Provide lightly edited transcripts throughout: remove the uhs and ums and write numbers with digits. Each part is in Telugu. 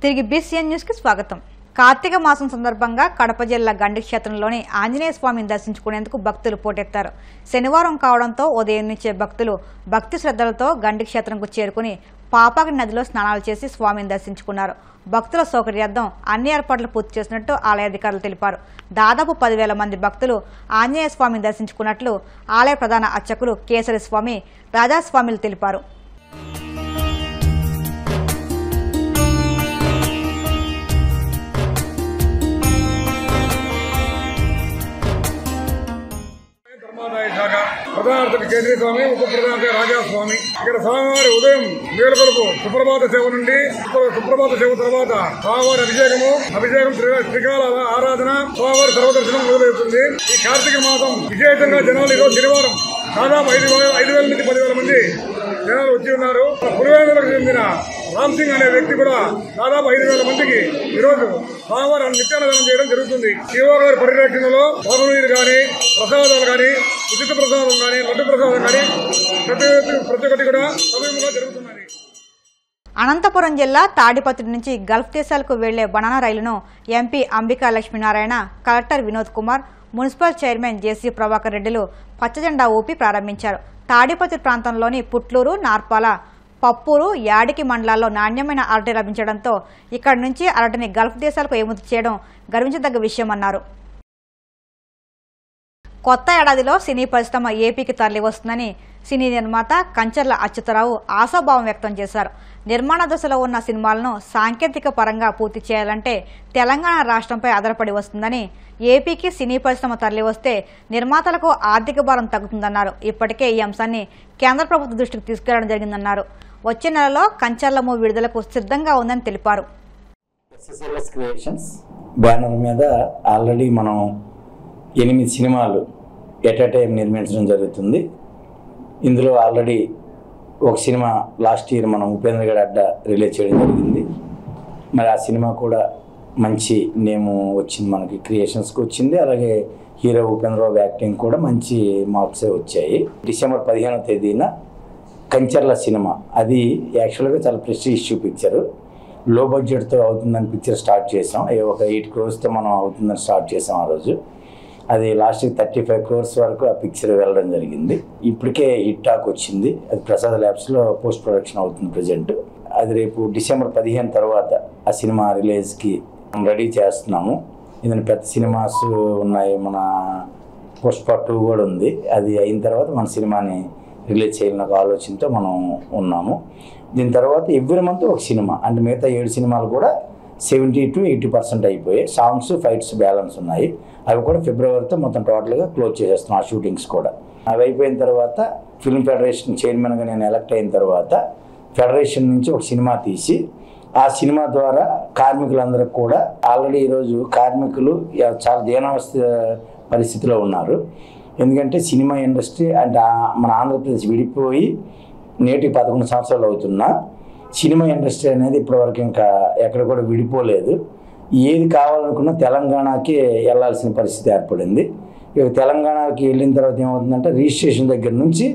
తిరిగి బీసీఎన్ న్యూస్ కి స్వాగతం. కార్తీక మాసం సందర్భంగా కడప జిల్లా గండి క్షేత్రంలోని ఆంజనేయ స్వామిని దర్శించుకునేందుకు భక్తులు పోటెత్తారు. శనివారం కావడంతో ఉదయం నుంచే భక్తులు భక్తి శ్రద్ధలతో గండి క్షేత్రంకు చేరుకుని పాపాకి నదిలో స్నానాలు చేసి స్వామిని దర్శించుకున్నారు. భక్తుల సౌకర్యార్థం అన్ని ఏర్పాట్లు పూర్తి చేసినట్టు ఆలయ అధికారులు తెలిపారు. దాదాపు 10,000 మంది భక్తులు ఆంజనేయ స్వామిని దర్శించుకున్నట్లు ఆలయ ప్రధాన అర్చకులు కేసరి స్వామి రాజాస్వామిలు తెలిపారు. ప్రధాన కేంద్రీయ స్వామి, ఉప ప్రధాన రాజాస్వామి. ఇక్కడ స్వామివారి ఉదయం మేలుకొరకు సుప్రభాత సేవ నుండి సుప్రభాత సేవ తర్వాత స్వామివారి అభిషేకం త్రికాల ఆరాధన, స్వామివారి సర్వదర్శనం మొదలవుతుంది. ఈ కార్తీక మాసం విశేషంగా జనాలు ఈరోజు శనివారం దాదాపు 5,000 నుంచి 10,000 మంది జనాలు వచ్చి ఉన్నారు. పులివెందులకు చెందిన రామ్ సింగ్ అనే వ్యక్తి కూడా దాదాపు 5,000 మందికి ఈరోజు స్వామివారి నిత్యాన్నదానం చేయడం జరుగుతుంది. శివగారి పరిరక్షణలో బాగునీరు కానీ, ప్రసాదాలు కానీ, ఉచిత ప్రసాదం కానీ, లడ్డు ప్రసాదం కానీ ప్రతి ఒక్కటి కూడా సమయంగా జరుగుతున్నది. అనంతపురం జిల్లా తాడిపత్రి నుంచి గల్ఫ్ దేశాలకు వెళ్లే బనానా రైలును MP Ambika Lakshminarayana, collector Vinod Kumar, municipal chairman JC Prabhakar రెడ్డిలు పచ్చజెండా ఊపి ప్రారంభించారు. తాడిపత్రి ప్రాంతంలోని పుట్లూరు, నార్పాల, పప్పూరు, యాడికి మండలాల్లో నాణ్యమైన అరటి లభించడంతో ఇక్కడి నుంచి అరటిని గల్ఫ్ దేశాలకు ఎగుమతి చేయడం గర్వించదగ్గ విషయమన్నారు. కొత్త ఏడాదిలో సినీ పరిశ్రమ ఏపీకి తరలి వస్తుందని సినీ నిర్మాత కంచర్ల అచ్యుతరావు ఆశాభావం వ్యక్తం చేశారు. నిర్మాణ దశలో ఉన్న సినిమాలను సాంకేతిక పరంగా పూర్తి చేయాలంటే తెలంగాణ రాష్ట్రంపై ఆధారపడి వస్తుందని, ఏపీకి సినీ పరిశ్రమ తరలి వస్తే నిర్మాతలకు ఆర్థిక భారం తగ్గుతుందన్నారు. ఇప్పటికే ఈ అంశాన్ని కేంద్ర ప్రభుత్వ దృష్టికి తీసుకెళ్లడం జరిగిందన్నారు. వచ్చే నెలలో కంచర్ల మూవీ విడుదలకు సిద్ధంగా ఉందని తెలిపారు. SSLS క్రియేషన్స్ బ్యానర్ మీద ఆల్రెడీ మనం 8 సినిమాలు ఎట్ ఎ టైం నిర్మించడం జరుగుతుంది. ఇందులో ఆల్రెడీ ఒక సినిమా లాస్ట్ ఇయర్ మనం ఉపేంద్ర గడ్ అడ్డ రిలీజ్ చేయడం జరిగింది. మరి ఆ సినిమా కూడా మంచి నేము వచ్చింది, మనకి క్రియేషన్స్కి వచ్చింది. అలాగే హీరో ఉపేంద్రబాబు యాక్టింగ్ కూడా మంచి మార్క్సే వచ్చాయి. డిసెంబర్ 15వ తేదీన కంచర్ల సినిమా, అది యాక్చువల్గా చాలా ప్రెస్టీజియస్ పిక్చరు, లో బడ్జెట్తో అవుతుందని పిక్చర్ స్టార్ట్ చేసాం. ఒక 8 crores మనం అవుతుందని స్టార్ట్ చేసాం ఆ రోజు. అది లాస్ట్కి 35 crores వరకు ఆ పిక్చర్ వెళ్ళడం జరిగింది. ఇప్పటికే హిట్ టాక్ వచ్చింది. అది ప్రసాద్ ల్యాబ్స్లో పోస్ట్ ప్రొడక్షన్ అవుతుంది ప్రజెంట్. అది రేపు డిసెంబర్ 15 తర్వాత ఆ సినిమా రిలీజ్కి రెడీ చేస్తున్నాము. ఇందులో పెద్ద సినిమాస్ ఉన్నాయి, మన పుష్ప 2 కూడా ఉంది. అది అయిన తర్వాత మన సినిమాని రిలీజ్ చేయాలన్న ఆలోచనతో మనం ఉన్నాము. దీని తర్వాత ఎవ్రీ మంత్ ఒక సినిమా, అంటే మిగతా 7 సినిమాలు కూడా 70 to 80% అయిపోయాయి. సాంగ్స్, ఫైట్స్ బ్యాలెన్స్ ఉన్నాయి. అవి కూడా ఫిబ్రవరితో మొత్తం టోటల్గా క్లోజ్ చేసేస్తున్నాం. ఆ షూటింగ్స్ కూడా అవి అయిపోయిన తర్వాత ఫిల్మ్ ఫెడరేషన్ చైర్మన్గా నేను ఎలక్ట్ అయిన తర్వాత ఫెడరేషన్ నుంచి ఒక సినిమా తీసి ఆ సినిమా ద్వారా కార్మికులందరికీ కూడా, ఆల్రెడీ ఈరోజు కార్మికులు చాలా దీనావస్థ పరిస్థితిలో ఉన్నారు. ఎందుకంటే సినిమా ఇండస్ట్రీ అంటే మన ఆంధ్రప్రదేశ్ విడిపోయి నేటికి 11 సంవత్సరాలు అవుతున్నా సినిమా ఇండస్ట్రీ అనేది ఇప్పటివరకు ఇంకా ఎక్కడ కూడా విడిపోలేదు. ఏది కావాలనుకున్నా తెలంగాణకి వెళ్ళాల్సిన పరిస్థితి ఏర్పడింది. ఇక తెలంగాణకి వెళ్ళిన తర్వాత ఏమవుతుందంటే రిజిస్ట్రేషన్ దగ్గర నుంచి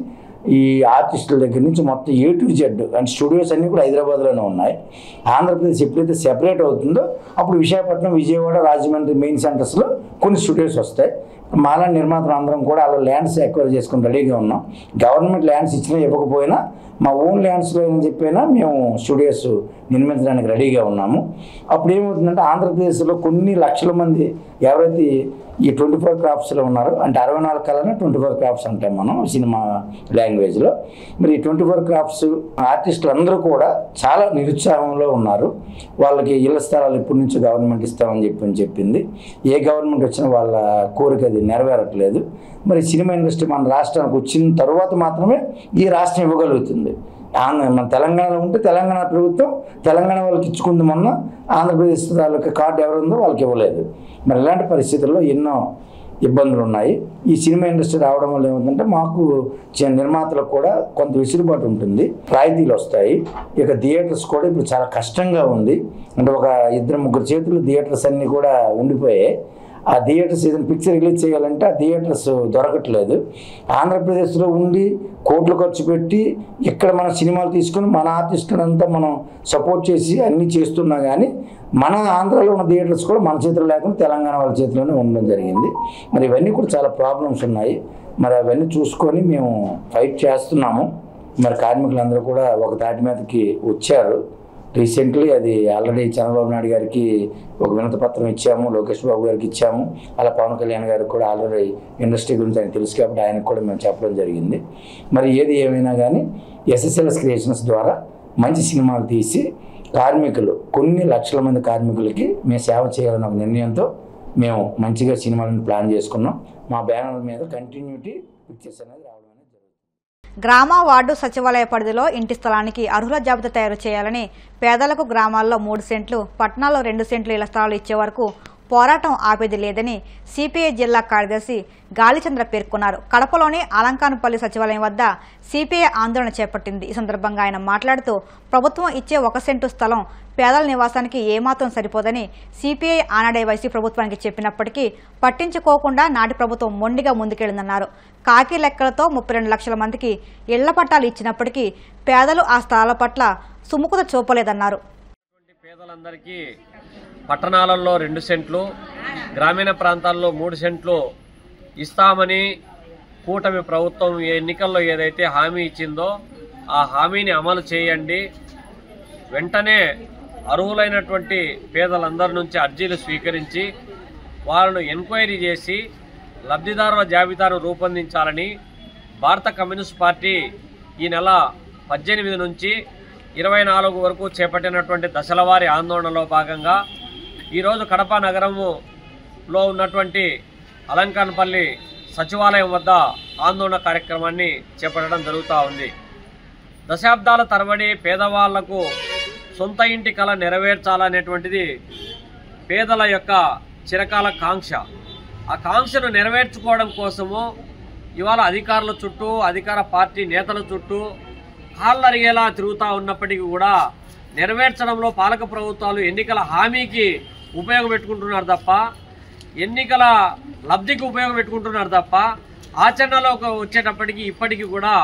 ఈ ఆర్టిస్టుల దగ్గర నుంచి మొత్తం A to Z అంటే స్టూడియోస్ అన్నీ కూడా హైదరాబాద్లోనే ఉన్నాయి. ఆంధ్రప్రదేశ్ ఎప్పుడైతే సెపరేట్ అవుతుందో అప్పుడు విశాఖపట్నం, విజయవాడ, రాజమండ్రి మెయిన్ సెంటర్స్లో కొన్ని స్టూడియోస్ వస్తాయి. మాలా నిర్మాతలు అందరం కూడా అలా ల్యాండ్స్ ఎక్వైర్ చేసుకుని రెడీగా ఉన్నాం. గవర్నమెంట్ ల్యాండ్స్ ఇచ్చినా ఇవ్వకపోయినా మా ఓన్ ల్యాండ్స్లో ఏమని చెప్పినా మేము స్టూడియోస్ నిర్మించడానికి రెడీగా ఉన్నాము. అప్పుడు ఏమవుతుందంటే ఆంధ్రప్రదేశ్లో కొన్ని లక్షల మంది ఎవరైతే ఈ 24 క్రాఫ్ట్స్లో ఉన్నారో, అంటే 64 కళనే 24 క్రాఫ్ట్స్ అంటాం మనం సినిమా లాంగ్వేజ్లో. మరి 24 క్రాఫ్ట్స్ ఆర్టిస్టులు అందరూ కూడా చాలా నిరుత్సాహంలో ఉన్నారు. వాళ్ళకి ఇళ్ల స్థలాలు ఇప్పటి నుంచి గవర్నమెంట్ ఇస్తామని చెప్పింది. ఏ గవర్నమెంట్ వచ్చినా వాళ్ళ కోరిక అది నెరవేరట్లేదు. మరి సినిమా ఇండస్ట్రీ మన రాష్ట్రానికి వచ్చిన తర్వాత మాత్రమే ఈ రాష్ట్రం ఇవ్వగలుగుతుంది. మన తెలంగాణలో ఉంటే తెలంగాణ ప్రభుత్వం తెలంగాణ వాళ్ళకి ఇచ్చుకుంది, మొన్న ఆంధ్రప్రదేశ్ తాలూకా కార్డు ఎవరుందో వాళ్ళకి ఇవ్వలేదు. మరి ఇలాంటి పరిస్థితుల్లో ఎన్నో ఇబ్బందులు ఉన్నాయి. ఈ సినిమా ఇండస్ట్రీ రావడం వల్ల ఏమవుతుందంటే మాకు నిర్మాతలకు కూడా కొంత విసులుబాటు ఉంటుంది, రాయితీలు వస్తాయి. ఇక థియేటర్స్ కూడా ఇప్పుడు చాలా కష్టంగా ఉంది. అంటే ఒక 2-3 చేతులు థియేటర్స్ అన్నీ కూడా ఉండిపోయాయి. ఆ థియేటర్స్ ఏదైనా పిక్చర్ రిలీజ్ చేయాలంటే ఆ థియేటర్స్ దొరకట్లేదు. ఆంధ్రప్రదేశ్లో ఉండి కోట్లు ఖర్చు పెట్టి ఇక్కడ మన సినిమాలు తీసుకొని మన ఆర్టిస్టులంతా మనం సపోర్ట్ చేసి అన్నీ చేస్తున్నా కానీ మన ఆంధ్రాలో ఉన్న థియేటర్స్ కూడా మన చేతిలో లేకుండా తెలంగాణ వాళ్ళ చేతిలోనే ఉండడం జరిగింది. మరి ఇవన్నీ కూడా చాలా ప్రాబ్లమ్స్ ఉన్నాయి. మరి అవన్నీ చూసుకొని మేము ఫైట్ చేస్తున్నాము. మరి కార్మికులందరూ కూడా ఒక తాటి మీదకి వచ్చారు. రీసెంట్లీ అది ఆల్రెడీ చంద్రబాబు నాయుడు గారికి ఒక వినతి పత్రం ఇచ్చాము, లోకేష్ బాబు గారికి ఇచ్చాము, అలా పవన్ కళ్యాణ్ గారికి కూడా ఆల్రెడీ ఇండస్ట్రీ గురించి ఆయన తెలుసు కాబట్టి ఆయనకు కూడా మేము చెప్పడం జరిగింది. మరి ఏది ఏమైనా కానీ ఎస్ఎస్ఎల్ఎస్ క్రియేషన్స్ ద్వారా మంచి సినిమాలు తీసి కార్మికులు కొన్ని లక్షల మంది కార్మికులకి మేము సేవ చేయాలన్న ఒక నిర్ణయంతో మేము మంచిగా సినిమాలను ప్లాన్ చేసుకున్నాం. మా బ్యానర్ మీద కంటిన్యూటీ పిక్చర్స్ అనేది రావడం అనేది జరుగుతుంది. గ్రామ వార్డు సచివాలయ పరిధిలో ఇంటి స్థలానికి అర్హుల జాబితా తయారు చేయాలని, పేదలకు గ్రామాల్లో 3 సెంట్లు, పట్టణాల్లో 2 సెంట్లు ఇళ్ల స్థలాలు ఇచ్చే వరకు పోరాటం ఆపేది లేదని సిపిఐ జిల్లా కార్యదర్శి గాలిచంద్ర పేర్కొన్నారు. కడపలోని అలంకానపల్లి సచివాలయం వద్ద సిపిఐ ఆందోళన చేపట్టింది. ఈ సందర్భంగా ఆయన మాట్లాడుతూ ప్రభుత్వం ఇచ్చే 1 సెంటు స్థలం పేదల నివాసానికి ఏమాత్రం సరిపోదని సిపిఐ ఆనాడే వైసీ ప్రభుత్వానికి చెప్పినప్పటికీ పట్టించుకోకుండా నాటి ప్రభుత్వం మొండిగా ముందుకెళ్లిందన్నారు. కాకి లెక్కలతో 32 లక్షల మందికి ఇళ్ల పట్టాలు ఇచ్చినప్పటికీ పేదలు ఆ స్థలాల పట్ల సుముఖత చూపలేదన్నారు. పేదలందరికీ పట్టణాలలో 2 సెంట్లు, గ్రామీణ ప్రాంతాల్లో 3 సెంట్లు ఇస్తామని కూటమి ప్రభుత్వం ఎన్నికల్లో ఏదైతే హామీ ఇచ్చిందో ఆ హామీని అమలు చేయండి. వెంటనే అర్హులైనటువంటి పేదలందరి నుంచి అర్జీలు స్వీకరించి వాళ్ళను ఎంక్వైరీ చేసి లబ్ధిదారుల జాబితాను రూపొందించాలని భారత కమ్యూనిస్ట్ పార్టీ ఈ నెల 18 నుంచి 24 వరకు చేపట్టినటువంటి దశలవారీ ఆందోళనలో భాగంగా ఈరోజు కడప నగరంలో ఉన్నటువంటి అలంకానపల్లి సచివాలయం వద్ద ఆందోళన కార్యక్రమాన్ని చేపట్టడం జరుగుతూ ఉంది. దశాబ్దాల తరబడి పేదవాళ్లకు సొంత ఇంటి కళ నెరవేర్చాలనేటువంటిది పేదల యొక్క చిరకాల కాంక్ష. ఆ కాంక్షను నెరవేర్చుకోవడం కోసము ఇవాళ అధికారుల చుట్టూ, అధికార పార్టీ నేతల చుట్టూ కాళ్ళరిగేలా తిరుగుతూ ఉన్నప్పటికీ కూడా నెరవేర్చడంలో పాలక ప్రభుత్వాలు ఎన్నికల హామీకి ఉపయోగపెట్టుకుంటున్నారు తప్ప, ఎన్నికల లబ్ధికి ఉపయోగపెట్టుకుంటున్నారు తప్ప ఆచరణలోకి వచ్చేటప్పటికి ఇప్పటికీ కూడా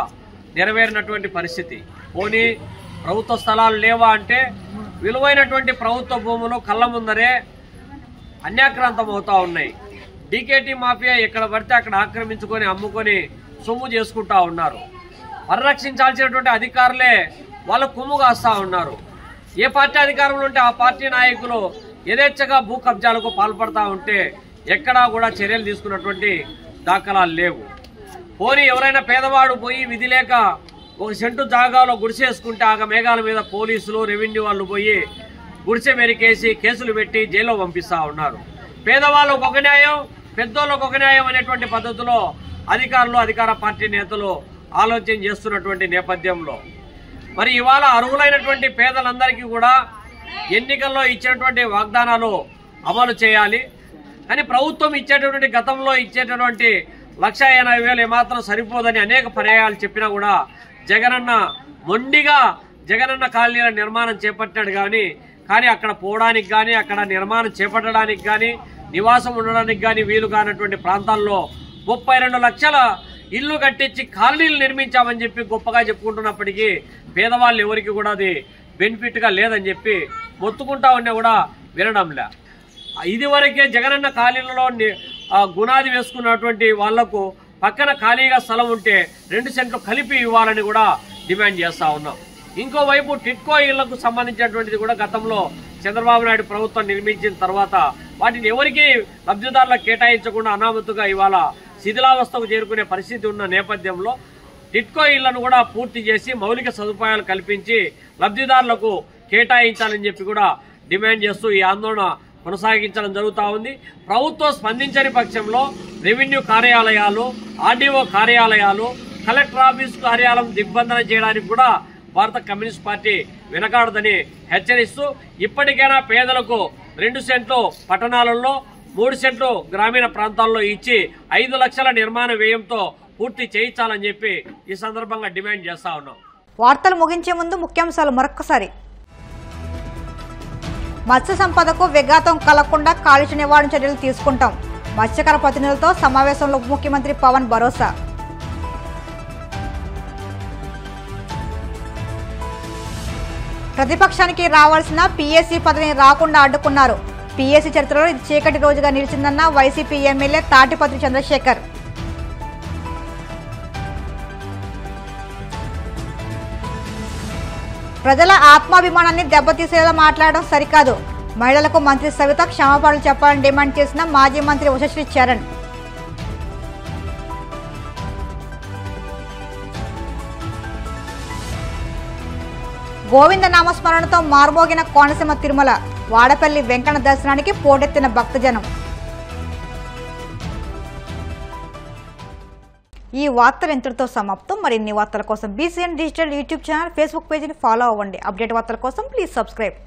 నెరవేరినటువంటి పరిస్థితి. పోనీ ప్రభుత్వ స్థలాలు లేవా అంటే విలువైనటువంటి ప్రభుత్వ భూములు కళ్ళ ముందరే అన్యాక్రాంతం అవుతా ఉన్నాయి. డీకేటీ మాఫియా ఎక్కడ పడితే అక్కడ ఆక్రమించుకొని అమ్ముకొని సొమ్ము చేసుకుంటా ఉన్నారు. పరిరక్షించాల్సినటువంటి అధికారులే వాళ్ళ కొమ్ము కాస్తా ఉన్నారు. ఏ పార్టీ అధికారంలో ఉంటే ఆ పార్టీ నాయకులు యథేచ్ఛగా భూ కబ్జాలకు పాల్పడతా ఉంటే ఎక్కడా కూడా చర్యలు తీసుకున్నటువంటి దాఖలాలు లేవు. పోనీ ఎవరైనా పేదవాడు పోయి విధి లేక 1 సెంటు జాగాలో గుడిసేసుకుంటే ఆ మేఘాల మీద పోలీసులు, రెవెన్యూ వాళ్ళు పోయి గుడిసె మెరికేసి కేసులు పెట్టి జైల్లో పంపిస్తా ఉన్నారు. పేదవాళ్ళకు ఒక న్యాయం, పెద్దోళ్ళకు ఒక న్యాయం అనేటువంటి పద్ధతిలో అధికారులు, అధికార పార్టీ నేతలు ఆలోచన చేస్తున్నటువంటి నేపథ్యంలో మరి ఇవాళ అర్హులైనటువంటి పేదలందరికీ కూడా ఎన్నికల్లో ఇచ్చినటువంటి వాగ్దానాలు అమలు చేయాలి. కానీ ప్రభుత్వం ఇచ్చేటటువంటి గతంలో ఇచ్చేటటువంటి 1,80,000 ఏమాత్రం సరిపోదని అనేక పర్యాయాలు చెప్పినా కూడా జగనన్న మొండిగా జగనన్న కాలనీల నిర్మాణం చేపట్టాడు. కానీ అక్కడ పోవడానికి కానీ, అక్కడ నిర్మాణం చేపట్టడానికి కానీ, నివాసం ఉండడానికి కానీ వీలు కానటువంటి ప్రాంతాల్లో 32 లక్షల ఇల్లు కట్టించి కాలనీలు నిర్మించామని చెప్పి గొప్పగా చెప్పుకుంటున్నప్పటికీ పేదవాళ్ళు ఎవరికి కూడా అది బెనిఫిట్గా లేదని చెప్పి మొత్తుకుంటా ఉన్నా కూడా వినడంలే. ఇదివరకే జగనన్న కాలనీలలో గునాది వేసుకున్నటువంటి వాళ్లకు పక్కన ఖాళీగా స్థలం ఉంటే 2 సెంట్లు కలిపి ఇవ్వాలని కూడా డిమాండ్ చేస్తా ఉన్నాం. ఇంకోవైపు టిట్కో ఇళ్లకు సంబంధించినటువంటిది కూడా గతంలో చంద్రబాబు నాయుడు ప్రభుత్వం నిర్మించిన తర్వాత వాటిని ఎవరికి లబ్ధిదారులకు కేటాయించకుండా అనామతుగా ఇవాళ శిథిలావస్థకు చేరుకునే పరిస్థితి ఉన్న నేపథ్యంలో టిట్కో ఇళ్లను కూడా పూర్తి చేసి మౌలిక సదుపాయాలు కల్పించి లబ్ధిదారులకు కేటాయించాలని చెప్పి కూడా డిమాండ్ చేస్తూ ఈ ఆందోళన కొనసాగించడం జరుగుతూ ఉంది. ప్రభుత్వం స్పందించని పక్షంలో రెవెన్యూ కార్యాలయాలు, ఆర్డీఓ కార్యాలయాలు, కలెక్టర్ ఆఫీసు కార్యాలయం దిగ్బంధన చేయడానికి కూడా భారత కమ్యూనిస్ట్ పార్టీ వెనకాడదని హెచ్చరిస్తూ ఇప్పటికైనా పేదలకు 2 సెంట్లు పట్టణాలలో, 3 సెంట్లు గ్రామీణ ప్రాంతాల్లో ఇచ్చి 5 లక్షల నిర్మాణ వ్యయంతో పూర్తి చేయించాలని చెప్పి ఈ సందర్భంగా డిమాండ్ చేస్తా ఉన్నాం. వార్తలు ముగించే ముందు ముఖ్యాంశాలు మరొకసారి. మత్స్య సంపదకు విఘాతం కలగకుండా కాలుష్య నివారణ చర్యలు తీసుకుంటాం. మత్స్యకార ప్రతినిధులతో సమావేశంలో ఉప ముఖ్యమంత్రి పవన్ భరోసా. ప్రతిపక్షానికి రావాల్సిన పీఎస్సీ పదవిని రాకుండా అడ్డుకున్నారు. పీఎస్సీ చరిత్రలో ఇది చీకటి రోజుగా నిలిచిందన్న వైసీపీ ఎమ్మెల్యే తాటిపత్రి చంద్రశేఖర్. ప్రజల ఆత్మాభిమానాన్ని దెబ్బతీసేలా మాట్లాడడం సరికాదు. మహిళలకు మంత్రి సవిత క్షమాపణలు చెప్పాలని డిమాండ్ చేసిన మాజీ మంత్రి ఉషశ్రీ చరణ్. గోవింద నామస్మరణతో మార్మోగిన కోనసీమ తిరుమల. వాడపల్లి వెంకన్న దర్శనానికి పోటెత్తిన భక్తజనం. ఈ వార్తలు ఇంతటితో సమాప్తం. మరిన్ని వార్తల కోసం BCN digital YouTube channel, Facebook పేజీని ఫాలో అవ్వండి. అప్డేట్ వార్తల కోసం ప్లీజ్ సబ్స్క్రైబ్.